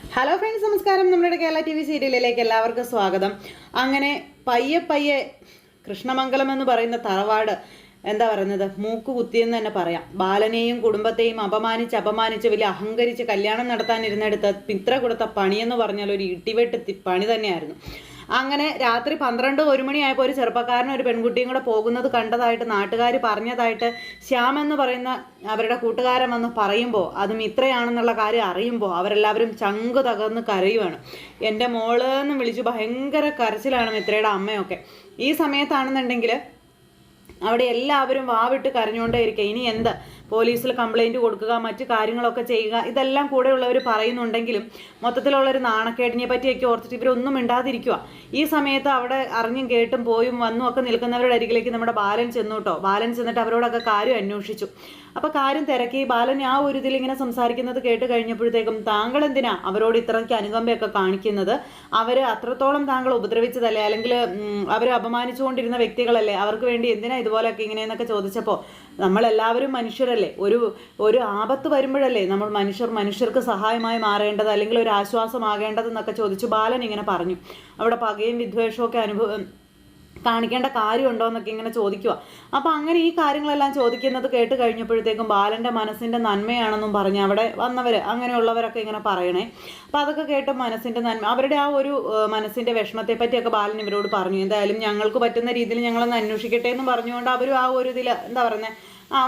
Hello friends, നമസ്കാരം. നമ്മുടെ Kerala T V സീരിയലിലേക്ക് എല്ലാവർക്കും സ്വാഗതം. അങ്ങനെ പയ്യെ കൃഷ്ണമംഗലം എന്ന് പറയുന്ന തറവാട് എന്താ പറയുന്നത്, മൂക്ക് കുത്തിയെന്ന് തന്നെ പറയാം. ബാലനെയും കുടുംബത്തെയും അപമാനിച്ച് വലിയ അഹങ്കരിച്ച് കല്യാണം നടത്താനിരുന്നെടുത്ത് മിത്ര കൊടുത്ത പണിയെന്ന് പറഞ്ഞാൽ ഒരു ഇട്ടിവെട്ട് പണി തന്നെയായിരുന്നു. അങ്ങനെ രാത്രി 12-1 മണിയായപ്പോൾ ഒരു ചെറുപ്പക്കാരനും ഒരു പെൺകുട്ടിയും കൂടെ പോകുന്നത് കണ്ടതായിട്ട് നാട്ടുകാർ പറഞ്ഞതായിട്ട് ശ്യാം എന്ന് പറയുന്ന അവരുടെ കൂട്ടുകാരൻ വന്ന് പറയുമ്പോൾ അത് മിത്രയാണെന്നുള്ള കാര്യം അറിയുമ്പോൾ അവരെല്ലാവരും ചങ്ക് തകർന്ന് കരയുവാണ്. എൻ്റെ മോള് എന്ന് വിളിച്ചു ഭയങ്കര കരച്ചിലാണ് മിത്രയുടെ അമ്മയൊക്കെ. ഈ സമയത്താണെന്നുണ്ടെങ്കിൽ അവിടെ എല്ലാവരും വാവിട്ട് കരഞ്ഞുകൊണ്ടേ ഇരിക്കുക. ഇനി എന്ത് പോലീസിൽ കംപ്ലൈൻറ്റ് കൊടുക്കുക, മറ്റു കാര്യങ്ങളൊക്കെ ചെയ്യുക, ഇതെല്ലാം കൂടെയുള്ളവർ പറയുന്നുണ്ടെങ്കിലും മൊത്തത്തിലുള്ളൊരു നാണക്കേടിനെ പറ്റിയൊക്കെ ഓർത്തിട്ട് ഇവരൊന്നും മിണ്ടാതിരിക്കുക. ഈ സമയത്ത് അവിടെ അറിഞ്ഞും കേട്ടും പോയും വന്നും ഒക്കെ നിൽക്കുന്നവരുടെ അരികിലേക്ക് നമ്മുടെ ബാലൻ ചെന്നു കേട്ടോ. ബാലൻ ചെന്നിട്ട് അവരോടൊക്കെ കാര്യം അന്വേഷിച്ചു. അപ്പോൾ കാര്യം തിരക്കി. ബാലൻ ആ ഒരു ഇതിൽ ഇങ്ങനെ സംസാരിക്കുന്നത് കേട്ട് കഴിഞ്ഞപ്പോഴത്തേക്കും താങ്കൾ എന്തിനാ അവരോട് ഇത്രയ്ക്ക് അനുകമ്പയൊക്കെ കാണിക്കുന്നത്? അവർ അത്രത്തോളം താങ്കൾ ഉപദ്രവിച്ചതല്ലേ, അല്ലെങ്കിൽ അവർ അപമാനിച്ചുകൊണ്ടിരുന്ന വ്യക്തികളല്ലേ, അവർക്ക് വേണ്ടി എന്തിനാ ഇതുപോലെയൊക്കെ ഇങ്ങനെയെന്നൊക്കെ ചോദിച്ചപ്പോൾ നമ്മളെല്ലാവരും മനുഷ്യരല്ലേ, ഒരു ആപത്ത് വരുമ്പോഴല്ലേ നമ്മൾ മനുഷ്യർക്ക് സഹായമായി മാറേണ്ടത്, അല്ലെങ്കിൽ ഒരു ആശ്വാസമാകേണ്ടതെന്നൊക്കെ ചോദിച്ചു ബാലൻ ഇങ്ങനെ പറഞ്ഞു. അവിടെ പകയും വിദ്വേഷവും ഒക്കെ കാണിക്കേണ്ട കാര്യമുണ്ടോ എന്നൊക്കെ ഇങ്ങനെ ചോദിക്കുക. അപ്പോൾ അങ്ങനെ ഈ കാര്യങ്ങളെല്ലാം ചോദിക്കുന്നത് കേട്ട് കഴിഞ്ഞപ്പോഴത്തേക്കും ബാലൻ്റെ മനസ്സിൻ്റെ നന്മയാണെന്നും പറഞ്ഞ് അവിടെ വന്നവർ അങ്ങനെയുള്ളവരൊക്കെ ഇങ്ങനെ പറയണേ. അപ്പോൾ അതൊക്കെ കേട്ട് മനസ്സിൻ്റെ നന്മ, അവരുടെ ആ ഒരു മനസ്സിൻ്റെ വിഷമത്തെ പറ്റിയൊക്കെ ബാലൻ ഇവരോട് പറഞ്ഞു. എന്തായാലും ഞങ്ങൾക്ക് പറ്റുന്ന രീതിയിൽ ഞങ്ങളൊന്ന് അന്വേഷിക്കട്ടെ എന്ന് പറഞ്ഞുകൊണ്ട് അവരും ആ ഒരു ഇതിൽ എന്താ പറയുന്നത്,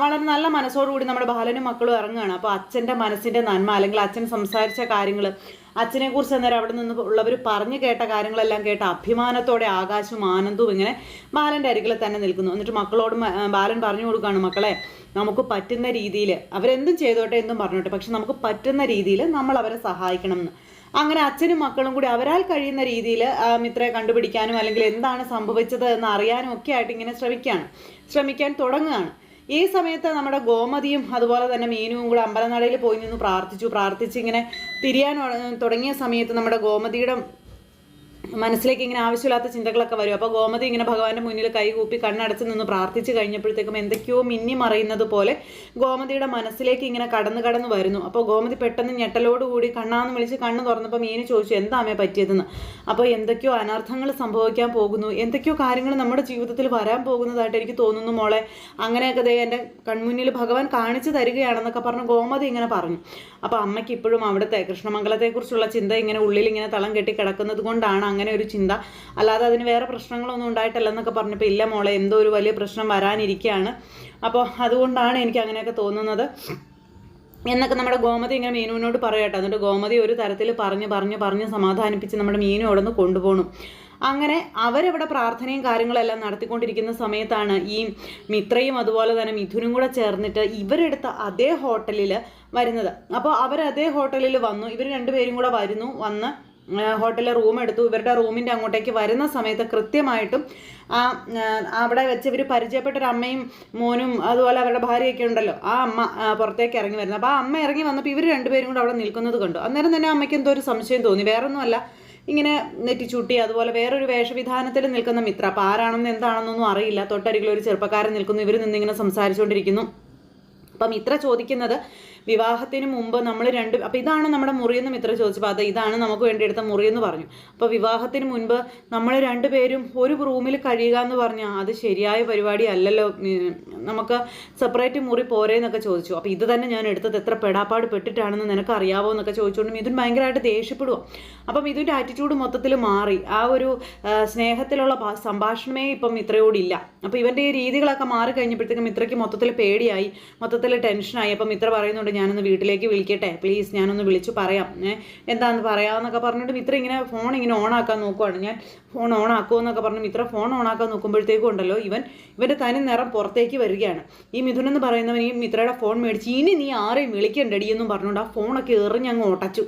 വളരെ നല്ല മനസ്സോടുകൂടി നമ്മുടെ ബാലനും മക്കളും ഇറങ്ങുകയാണ്. അപ്പോൾ അച്ഛൻ്റെ മനസ്സിൻ്റെ നന്മ, അല്ലെങ്കിൽ അച്ഛൻ സംസാരിച്ച കാര്യങ്ങൾ, അച്ഛനെക്കുറിച്ച് അന്നേരം അവിടെ നിന്ന് ഉള്ളവർ പറഞ്ഞു കേട്ട കാര്യങ്ങളെല്ലാം കേട്ട അഭിമാനത്തോടെ ആകാശവും ആനന്ദവും ഇങ്ങനെ ബാലൻ്റെ അരികിൽ തന്നെ നിൽക്കുന്നു. എന്നിട്ട് മക്കളോട് ബാലൻ പറഞ്ഞു കൊടുക്കുകയാണ്, മക്കളെ നമുക്ക് പറ്റുന്ന രീതിയിൽ അവരെന്തും ചെയ്തോട്ടെ എന്നും പറഞ്ഞോട്ടെ, പക്ഷെ നമുക്ക് പറ്റുന്ന രീതിയിൽ നമ്മൾ അവരെ സഹായിക്കണം എന്ന്. അങ്ങനെ അച്ഛനും മക്കളും കൂടി അവരാൽ കഴിയുന്ന രീതിയിൽ മിത്രയെ കണ്ടുപിടിക്കാനും അല്ലെങ്കിൽ എന്താണ് സംഭവിച്ചത് എന്ന് അറിയാനും ഒക്കെ ആയിട്ട് ഇങ്ങനെ ശ്രമിക്കാൻ തുടങ്ങുകയാണ്. ഈ സമയത്ത് നമ്മുടെ ഗോമതിയും അതുപോലെ തന്നെ മീനുവും കൂടെ അമ്പലനടയിൽ പോയി നിന്ന് പ്രാർത്ഥിച്ച് ഇങ്ങനെ തിരിയാൻ തുടങ്ങിയ സമയത്ത് നമ്മുടെ ഗോമതിയുടെ മനസ്സിലേക്ക് ഇങ്ങനെ ആവശ്യമില്ലാത്ത ചിന്തകളൊക്കെ വരും. അപ്പോൾ ഗോമതി ഇങ്ങനെ ഭഗവാന്റെ മുന്നിൽ കൈകൂപ്പി കണ്ണടച്ച് നിന്ന് പ്രാർത്ഥിച്ച് കഴിഞ്ഞപ്പോഴത്തേക്കും എന്തൊക്കെയോ മിന്നി മറയുന്നത് പോലെ ഗോമതിയുടെ മനസ്സിലേക്ക് ഇങ്ങനെ കടന്നു വരുന്നു. അപ്പോൾ ഗോമതി പെട്ടെന്ന് ഞെട്ടലോടുകൂടി കണ്ണാന്ന് വിളിച്ച് കണ്ണ് തുറന്നപ്പോൾ മീന് ചോദിച്ചു, എന്താ അമ്മേ പറ്റിയതെന്ന്. അപ്പോൾ എന്തൊക്കെയോ അനർത്ഥങ്ങൾ സംഭവിക്കാൻ പോകുന്നു, എന്തൊക്കെയോ കാര്യങ്ങൾ നമ്മുടെ ജീവിതത്തിൽ വരാൻ പോകുന്നതായിട്ട് എനിക്ക് തോന്നുന്നു മോളെ, അങ്ങനെയൊക്കെ ദേ എൻ്റെ കൺമുന്നിൽ ഭഗവാൻ കാണിച്ചു തരികയാണെന്നൊക്കെ പറഞ്ഞ് ഗോമതി ഇങ്ങനെ പറഞ്ഞു. അപ്പോൾ അമ്മയ്ക്ക് ഇപ്പോഴും അവിടുത്തെ കൃഷ്ണമംഗലത്തെക്കുറിച്ചുള്ള ചിന്ത ഇങ്ങനെ ഉള്ളിൽ ഇങ്ങനെ തളം കെട്ടി കിടക്കുന്നത് കൊണ്ടാണ് അങ്ങനെ ഒരു ചിന്ത, അല്ലാതെ അതിന് വേറെ പ്രശ്നങ്ങളൊന്നും ഉണ്ടായിട്ടല്ലെന്നൊക്കെ പറഞ്ഞപ്പോൾ ഇല്ല മോളെ, എന്തോ ഒരു വലിയ പ്രശ്നം വരാനിരിക്കുകയാണ്, അപ്പോൾ അതുകൊണ്ടാണ് എനിക്ക് അങ്ങനെയൊക്കെ തോന്നുന്നത് എന്നൊക്കെ നമ്മുടെ ഗോമതി ഇങ്ങനെ മീനുവിനോട് പറയട്ടെ. എന്നിട്ട് ഗോമതി ഒരു തരത്തിൽ പറഞ്ഞ് സമാധാനിപ്പിച്ച് നമ്മുടെ മീനു അവിടെ നിന്ന് കൊണ്ടുപോകണം. അങ്ങനെ അവരവിടെ പ്രാർത്ഥനയും കാര്യങ്ങളെല്ലാം നടത്തിക്കൊണ്ടിരിക്കുന്ന സമയത്താണ് ഈ മിത്രയും അതുപോലെ തന്നെ മിഥുനും കൂടെ ചേർന്നിട്ട് ഇവരെടുത്ത അതേ ഹോട്ടലിൽ വരുന്നത്. അപ്പോൾ അവരതേ ഹോട്ടലിൽ വന്നു, ഇവർ രണ്ടുപേരും കൂടെ വന്ന് ഹോട്ടലിൽ റൂം എടുത്തു. ഇവരുടെ റൂമിൻ്റെ അങ്ങോട്ടേക്ക് വരുന്ന സമയത്ത് കൃത്യമായിട്ടും അവിടെ വെച്ച് ഇവർ പരിചയപ്പെട്ടൊരു അമ്മയും മോനും അതുപോലെ അവരുടെ ഭാര്യയൊക്കെ ഉണ്ടല്ലോ, ആ അമ്മ പുറത്തേക്ക് ഇറങ്ങി വരുന്നത്. അപ്പോൾ ആ അമ്മ ഇറങ്ങി വന്നപ്പോൾ ഇവർ രണ്ടുപേരും കൂടെ അവിടെ നിൽക്കുന്നത് കണ്ടു. അന്നേരം തന്നെ അമ്മയ്ക്ക് എന്തോ ഒരു സംശയം തോന്നി. വേറൊന്നുമല്ല, ഇങ്ങനെ നെറ്റിച്ചൂട്ടി അതുപോലെ വേറൊരു വേഷവിധാനത്തിൽ നിൽക്കുന്ന മിത്ര. അപ്പോൾ ആരാണെന്ന് എന്താണെന്നൊന്നും അറിയില്ല. തൊട്ടരികിൽ ഒരു ചെറുപ്പക്കാരൻ നിൽക്കുന്നു. ഇവർ നിന്നിങ്ങനെ സംസാരിച്ചുകൊണ്ടിരിക്കുന്നു. അപ്പം മിത്ര ചോദിക്കുന്നത്, വിവാഹത്തിന് മുമ്പ് നമ്മൾ അപ്പോൾ ഇതാണ് നമ്മുടെ മുറിയെന്ന് മിത്ര ചോദിച്ചപ്പോൾ അത് ഇതാണ് നമുക്ക് വേണ്ടി എടുത്ത മുറിയെന്ന് പറഞ്ഞു. അപ്പോൾ വിവാഹത്തിന് മുൻപ് നമ്മൾ രണ്ടുപേരും ഒരു റൂമിൽ കഴിയുക എന്ന് പറഞ്ഞാൽ അത് ശരിയായ പരിപാടി അല്ലല്ലോ, നമുക്ക് സെപ്പറേറ്റ് മുറി പോരേ എന്നൊക്കെ ചോദിച്ചു. അപ്പോൾ ഇത് തന്നെ ഞാൻ എടുത്തത് എത്ര പെടാപ്പാട് പെട്ടിട്ടാണെന്ന് നിനക്ക് അറിയാവോ എന്നൊക്കെ ചോദിച്ചുകൊണ്ട് മിഥുൻ ഭയങ്കരമായിട്ട് ദേഷ്യപ്പെടുക. അപ്പം മിഥുൻ്റെ ആറ്റിറ്റ്യൂഡ് മൊത്തത്തിൽ മാറി. ആ ഒരു സ്നേഹത്തിലുള്ള സംഭാഷണമേ ഇപ്പം മിത്രയോടില്ല. അപ്പോൾ ഇവൻ്റെ ഈ രീതികളൊക്കെ മാറിക്കഴിഞ്ഞപ്പോഴത്തേക്കും മിത്രയ്ക്ക് മൊത്തത്തിൽ പേടിയായി, മൊത്തത്തിൽ ടെൻഷനായി. അപ്പം മിത്ര പറയുന്നുണ്ട്, ഞാനൊന്ന് വീട്ടിലേക്ക് വിളിക്കട്ടെ പ്ലീസ്, ഞാനൊന്ന് വിളിച്ചു പറയാം, എന്താണെന്ന് പറയാമെന്നൊക്കെ പറഞ്ഞിട്ട് മിത്ര ഇങ്ങനെ ഫോൺ ഇങ്ങനെ ഓണാക്കാൻ നോക്കുവാണ്. ഞാൻ ഫോൺ ഓണാക്കുമെന്നൊക്കെ പറഞ്ഞ് മിത്ര ഫോൺ ഓണാക്കാൻ നോക്കുമ്പോഴത്തേക്കും ഉണ്ടല്ലോ ഇവൻ്റെ തനി നിറം പുറത്തേക്ക് വരികയാണ്. ഈ മിഥുൻ എന്ന് പറയുന്നവൻ ഈ മിത്രയുടെ ഫോൺ മേടിച്ച് ഇനി നീ ആരെയും വിളിക്കണ്ടടിയെന്നും പറഞ്ഞുകൊണ്ട് ആ ഫോണൊക്കെ എറിഞ്ഞങ്ങ് ഓട്ടച്ചു.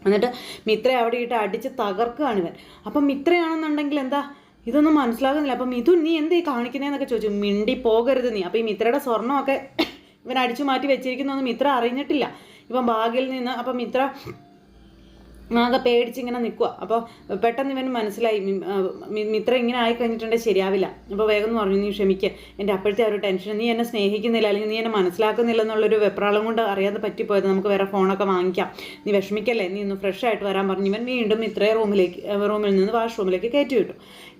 എന്നിട്ട് മിത്ര അവിടെ ഇട്ട് അടിച്ച് തകർക്കുകയാണ് ഇവൻ. അപ്പം മിത്രയാണെന്നുണ്ടെങ്കിൽ എന്താ ഇതൊന്നും മനസ്സിലാകുന്നില്ല. അപ്പം മിഥുൻ നീ എന്തേ കാണിക്കുന്നതെന്നൊക്കെ ചോദിച്ചു. മിണ്ടി പോകരുത് നീ. അപ്പോൾ ഈ മിത്രയുടെ സ്വർണ്ണമൊക്കെ ഇവൻ അടിച്ചു മാറ്റി വെച്ചിരിക്കുന്നൊന്നും മിത്ര അറിഞ്ഞിട്ടില്ല. ഇപ്പം ബാഗിൽ നിന്ന് അപ്പം മിത്ര ആകെ പേടിച്ചിങ്ങനെ നിൽക്കുക. അപ്പോൾ പെട്ടെന്ന് ഇവന് മനസ്സിലായി മിത്ര ഇങ്ങനെ ആയി കഴിഞ്ഞിട്ടുണ്ടെങ്കിൽ ശരിയാവില്ല. അപ്പോൾ വേഗം എന്ന് പറഞ്ഞു, നീ ക്ഷമിക്കുക, എൻ്റെ അപ്പോഴത്തെ ആ ഒരു ടെൻഷൻ, നീ എന്നെ സ്നേഹിക്കുന്നില്ല അല്ലെങ്കിൽ നീ എന്നെ മനസ്സിലാക്കുന്നില്ല എന്നുള്ളൊരു വെപ്രാളം കൊണ്ട് അറിയാതെ പറ്റിപ്പോയത്, നമുക്ക് വേറെ ഫോണൊക്കെ വാങ്ങിക്കാം, നീ വിഷമിക്കല്ലേ, നീ ഒന്ന് ഫ്രഷ് ആയിട്ട് വരാൻ പറഞ്ഞു. ഇവൻ വീണ്ടും മിത്രയെ റൂമിൽ നിന്ന് വാഷ്റൂമിലേക്ക് കയറ്റി വിട്ടു.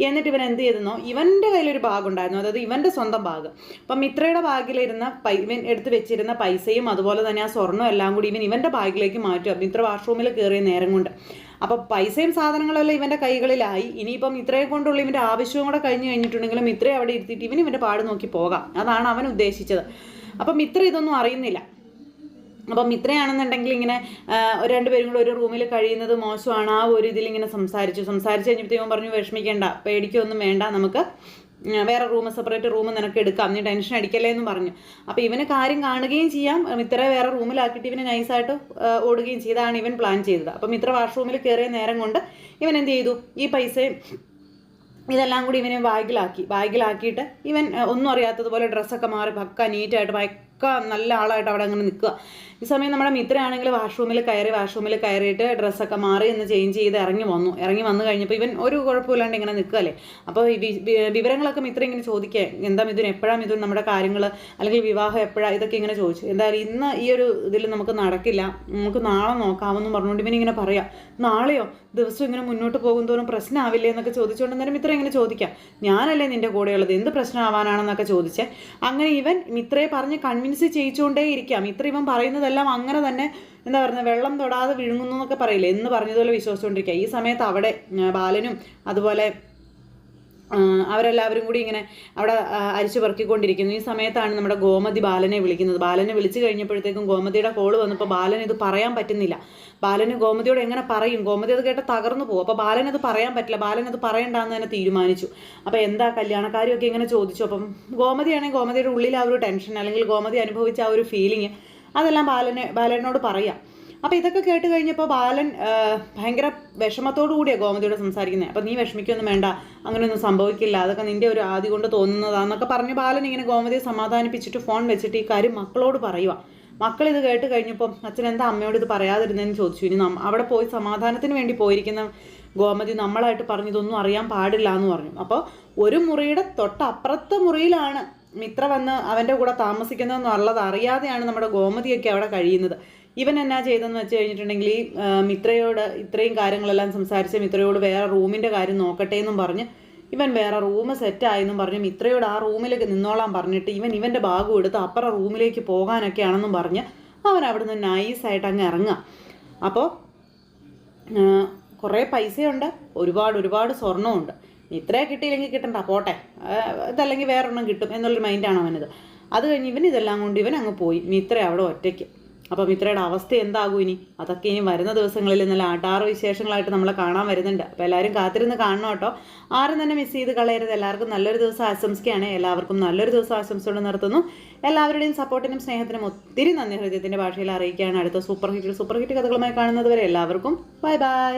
എന്നിട്ട് ഇവൻ എന്ത് ചെയ്തെന്നോ, ഇവൻ്റെ കയ്യിലൊരു ബാഗ് ഉണ്ടായിരുന്നു, അതായത് ഇവൻ്റെ സ്വന്തം ബാഗ്. അപ്പം മിത്രയുടെ ബാഗിലിരുന്ന ഇവൻ എടുത്ത് വെച്ചിരുന്ന പൈസയും അതുപോലെ തന്നെ ആ സ്വർണ്ണം എല്ലാം കൂടി ഇവൻ്റെ ബാഗിലേക്ക് മാറ്റുക, മിത്ര വാഷ്റൂമിൽ കയറിയ നേരം കൊണ്ട്. അപ്പോൾ പൈസയും സാധനങ്ങളെല്ലാം ഇവൻ്റെ കൈകളിലായി. ഇനിയിപ്പം ഇത്രയെ കൊണ്ടുള്ള ഇവൻ്റെ ആവശ്യവും കൂടെ കഴിഞ്ഞ് കഴിഞ്ഞിട്ടുണ്ടെങ്കിലും ഇത്രയെ അവിടെ ഇരുത്തിയിട്ട് ഇവൻ്റെ പാട് നോക്കി പോകാം, അതാണ് അവൻ ഉദ്ദേശിച്ചത്. അപ്പം മിത്ര ഇതൊന്നും അറിയുന്നില്ല. അപ്പം മിത്രയാണെന്നുണ്ടെങ്കിൽ ഇങ്ങനെ രണ്ടുപേരും കൂടെ ഒരു റൂമിൽ കഴിയുന്നത് മോശമാണ്, ആ ഒരു ഇതിലിങ്ങനെ സംസാരിച്ച് കഴിഞ്ഞപ്പോഴത്തേക്കും പറഞ്ഞു, വിഷമിക്കേണ്ട, പേടിക്കൊന്നും വേണ്ട, നമുക്ക് വേറെ സെപ്പറേറ്റ് റൂം നിനക്ക് എടുക്കാം, നീ ടെൻഷൻ അടിക്കല്ലേ എന്ന് പറഞ്ഞു. അപ്പോൾ ഇവന് കാര്യം കാണുകയും ചെയ്യാം, മിത്ര വേറെ റൂമിലാക്കിയിട്ട് ഇവന് നൈസായിട്ട് ഓടുകയും ചെയ്താണ് ഇവൻ പ്ലാൻ ചെയ്തത്. അപ്പം മിത്ര വാഷ്റൂമിൽ കയറിയ നേരം കൊണ്ട് ഇവൻ എന്ത് ചെയ്തു, ഈ പൈസയും ഇതെല്ലാം കൂടി ഇവനെ ബാഗിലാക്കിയിട്ട് ഇവൻ ഒന്നും അറിയാത്തതുപോലെ ഡ്രസ്സൊക്കെ മാറി പക്ക നീറ്റായിട്ട് നല്ല ആളായിട്ട് അവിടെ അങ്ങനെ നിൽക്കുക. ഈ സമയം നമ്മുടെ മിത്രയാണെങ്കിൽ വാഷ്റൂമിൽ കയറിയിട്ട് ഡ്രസ്സൊക്കെ മാറി എന്ന് ചേഞ്ച് ചെയ്ത് ഇറങ്ങി വന്നു കഴിഞ്ഞപ്പോൾ ഇവൻ ഒരു കുഴപ്പമില്ലാണ്ട് ഇങ്ങനെ നിൽക്കുകയല്ലേ. അപ്പോൾ ഈ വിവരങ്ങളൊക്കെ മിത്ര ഇങ്ങനെ ചോദിക്കുക, എന്താ മിഥുൻ, എപ്പോഴാണ് മിഥുൻ നമ്മുടെ കാര്യങ്ങൾ, അല്ലെങ്കിൽ വിവാഹം എപ്പോഴാണ്, ഇതൊക്കെ ഇങ്ങനെ ചോദിച്ചു. എന്തായാലും ഇന്ന് ഈ ഒരു ഇതിൽ നമുക്ക് നടക്കില്ല, നമുക്ക് നാളെ നോക്കാമെന്നും പറഞ്ഞുകൊണ്ട് ഇവനിങ്ങനെ പറയാം. നാളെയോ, ദിവസം ഇങ്ങനെ മുന്നോട്ട് പോകുന്തോറും പ്രശ്നമാവില്ലേ എന്നൊക്കെ ചോദിച്ചുകൊണ്ട് അന്നേരം മിത്ര ഇങ്ങനെ ചോദിക്കാം, ഞാനല്ലേ നിൻ്റെ കൂടെയുള്ളത്, എന്ത് പ്രശ്നമാവാനാണെന്നൊക്കെ ചോദിച്ചേ. അങ്ങനെ ഇവൻ മിത്രയെ പറഞ്ഞ് കൺവിൻസ് ചെയ്യിച്ചുകൊണ്ടേ ഇരിക്കാം. മിത്ര ഇവൻ പറയുന്നതെല്ലാം അങ്ങനെ തന്നെ എന്താ പറയുക, വെള്ളം തൊടാതെ വിഴുങ്ങുന്നു എന്നൊക്കെ പറയില്ലേ, എന്ന് പറഞ്ഞതുപോലെ വിശ്വസിച്ചുകൊണ്ടിരിക്കുക. ഈ സമയത്ത് അവിടെ ബാലനും അതുപോലെ അവരെല്ലാവരും കൂടി ഇങ്ങനെ അവിടെ അരിച്ചു പെറുക്കിക്കൊണ്ടിരിക്കുന്നു. ഈ സമയത്താണ് നമ്മുടെ ഗോമതി ബാലനെ വിളിക്കുന്നത്. ബാലനെ വിളിച്ചു കഴിഞ്ഞപ്പോഴത്തേക്കും ഗോമതിയുടെ കോള് വന്നപ്പോൾ ബാലൻ ഇത് പറയാൻ പറ്റുന്നില്ല. ബാലന് ഗോമതിയോട് എങ്ങനെ പറയും, ഗോമതി അത് കേട്ട് തകർന്നു പോകും. അപ്പോൾ ബാലനത് പറയാൻ പറ്റില്ല, ബാലനത് പറയണ്ടെന്ന് തന്നെ തീരുമാനിച്ചു. അപ്പോൾ എന്താ കല്യാണക്കാരിയൊക്കെ ഇങ്ങനെ ചോദിച്ചു. അപ്പം ഗോമതിയാണെങ്കിൽ ഗോമതിയുടെ ഉള്ളിൽ ആ ഒരു ടെൻഷൻ അല്ലെങ്കിൽ ഗോമതി അനുഭവിച്ച ആ ഒരു ഫീലിങ് അതെല്ലാം ബാലനോട് പറയാം. അപ്പോൾ ഇതൊക്കെ കേട്ട് കഴിഞ്ഞപ്പോൾ ബാലൻ ഭയങ്കര വിഷമത്തോടു കൂടിയാണ് ഗോമതിയോട് സംസാരിക്കുന്നത്. അപ്പോൾ നീ വിഷമിക്കൊന്നും വേണ്ട, അങ്ങനെയൊന്നും സംഭവിക്കില്ല, അതൊക്കെ നിൻ്റെ ഒരു ആദ്യം കൊണ്ട് തോന്നുന്നതാന്നൊക്കെ പറഞ്ഞ് ബാലൻ ഇങ്ങനെ ഗോമതിയെ സമാധാനിപ്പിച്ചിട്ട് ഫോൺ വെച്ചിട്ട് ഈ കാര്യം മക്കളോട് പറയുക. മക്കൾ ഇത് കേട്ട് കഴിഞ്ഞപ്പോൾ അച്ഛൻ എന്താ അമ്മയോട് ഇത് പറയാതിരുന്നതെന്ന് ചോദിച്ചു. ഇനി അവിടെ പോയി സമാധാനത്തിന് വേണ്ടി പോയിരിക്കുന്ന ഗോമതി നമ്മളായിട്ട് പറഞ്ഞതൊന്നും അറിയാൻ പാടില്ല എന്ന് പറഞ്ഞു. അപ്പോൾ ഒരു മുറിയുടെ തൊട്ടപ്പുറത്തെ മുറിയിലാണ് മിത്ര വന്ന് അവൻ്റെ കൂടെ താമസിക്കുന്നതെന്നുള്ളത് അറിയാതെയാണ് നമ്മുടെ ഗോമതിയൊക്കെ അവിടെ കഴിയുന്നത്. ഇവൻ എന്നാ ചെയ്തെന്ന് വെച്ച് കഴിഞ്ഞിട്ടുണ്ടെങ്കിൽ ഈ മിത്രയോട് ഇത്രയും കാര്യങ്ങളെല്ലാം സംസാരിച്ച് മിത്രയോട് വേറെ റൂമിൻ്റെ കാര്യം നോക്കട്ടെ എന്നും പറഞ്ഞ് ഇവൻ വേറെ റൂം സെറ്റായെന്നും പറഞ്ഞ് മിത്രയോട് ആ റൂമിലേക്ക് നിന്നോളാൻ പറഞ്ഞിട്ട് ഇവൻ്റെ ബാഗും എടുത്ത് അപ്പുറം റൂമിലേക്ക് പോകാനൊക്കെയാണെന്നും പറഞ്ഞ് അവൻ അവിടെ നിന്ന് നൈസായിട്ട് അങ്ങ് ഇറങ്ങുക. അപ്പോൾ കുറേ പൈസയുണ്ട്, ഒരുപാട് സ്വർണ്ണമുണ്ട്. മിത്രയെ കിട്ടിയില്ലെങ്കിൽ കിട്ടണ്ട, പോട്ടെ, ഇതല്ലെങ്കിൽ വേറൊരെണ്ണം കിട്ടും എന്നുള്ളൊരു മൈൻഡാണ് അവനത്. അത് കഴിഞ്ഞ് ഇതെല്ലാം കൊണ്ട് ഇവൻ അങ്ങ് പോയി, മിത്ര അവിടെ ഒറ്റയ്ക്ക്. അപ്പോൾ മിത്രയുടെ അവസ്ഥ എന്താകും ഇനി, അതൊക്കെ ഇനി വരുന്ന ദിവസങ്ങളിൽ നല്ല ആട്ടാറ് വിശേഷങ്ങളായിട്ട് നമ്മളെ കാണാൻ വരുന്നുണ്ട്. അപ്പോൾ എല്ലാവരും കാത്തിരുന്ന് കാണണം കേട്ടോ. ആരും തന്നെ മിസ് ചെയ്ത് കളയരുത്. എല്ലാവർക്കും നല്ലൊരു ദിവസം ആശംസിക്കുകയാണ്. എല്ലാവർക്കും നല്ലൊരു ദിവസം ആശംസയോടെ നിർത്തുന്നു. എല്ലാവരുടെയും സപ്പോർട്ടിനും സ്നേഹത്തിനും ഒത്തിരി നന്ദി ഹൃദയത്തിൻ്റെ ഭാഷയിൽ അറിയിക്കുകയാണ്. അടുത്ത സൂപ്പർ ഹിറ്റ് കഥകളുമായി കാണുന്നത് വരെ എല്ലാവർക്കും ബൈ ബൈ.